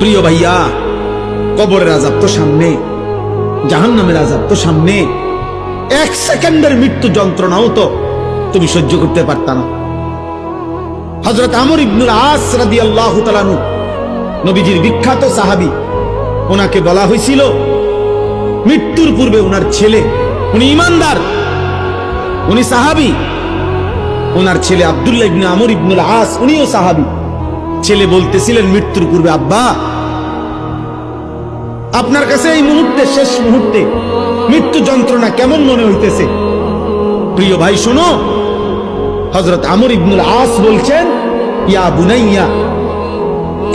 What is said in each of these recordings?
প্রিয় ভাইয়া, কবরের আযাব তো সামনে, জাহান্নামের আযাব তো সামনে। এক সেকেন্ডের মৃত্যু যন্ত্রণাও তো তুমি সহ্য করতে পারতা না। হযরত আমর ইবনুল আস রাদিয়াল্লাহু তাআলা আনহু, নবীজির বিখ্যাত সাহাবী, ওনাকে বলা হয়েছিল মৃত্যুর পূর্বে ওনার ছেলে, উনি ঈমানদার, উনি সাহাবী, ওনার ছেলে আব্দুল্লাহ ইবনে আমর ইবনুল আস, উনিও সাহাবী। ছেলে বলতেছিলেন মৃত্যুর পূর্বে, আব্বা আপনার কাছে এই মুহূর্তে, শেষ মুহূর্তে মৃত্যু যন্ত্রণা কেমন মনে হইতেছে? প্রিয় ভাই শোনো, হযরত আমর ইবনুল আস বলছেন, ইয়া বুনাইয়া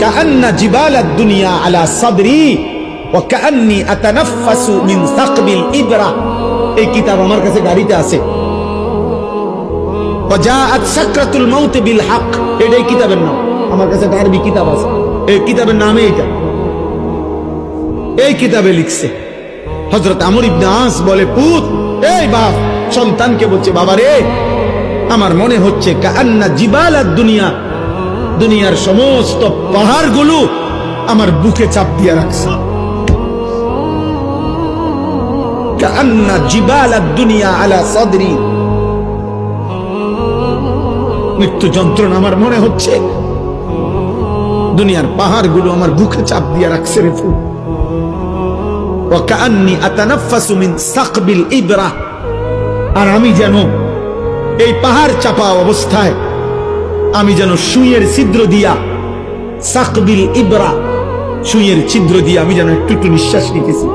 কাআন্না জিবালাদ দুনিয়া আলা সাদরি ওয়া কাআন্নি আতানাফফাসু মিন সাকবিল ইবরা। এই কিতাব আমার কাছে গাড়িতে আছে। ওয়া জাআত সাকরাতুল মাউত বিল হক, এটাই কিতাবের নাম। আমার কাছে আরবি কিতাব আছে, এই কিতাবের নামে এটা, এই কিতাবে লিখছে। হযরত আমর ইবনে আস বলে, পুত, এই বাপ সন্তানকে বলছে, বাবা রে, আমার মনে হচ্ছে কাআন্না জিবালাদ দুনিয়া, দুনিয়ার সমস্ত পাহাড়গুলো আমার বুকে চাপ দিয়ে রাখছে। কাআন্না জিবালাদ দুনিয়া আলা সাদরি, মৃত্যু যন্ত্রণা আমার মনে হচ্ছে দুনিয়ার পাহাড়গুলো আমার বুকে চাপ দিয়ে রাখছে রে ফুল। ওয়া কাআন্নি আতানাফফাসু মিন সাকবিল ইবরা, আর আমি যেন এই পাহাড় চাপা অবস্থায় আমি যেন সুইয়ের ছিদ্র দিয়া, সাকবিল ইবরা, সুইয়ের ছিদ্র দিয়ে আমি যেন একটু একটু নিঃশ্বাস নিতেছি।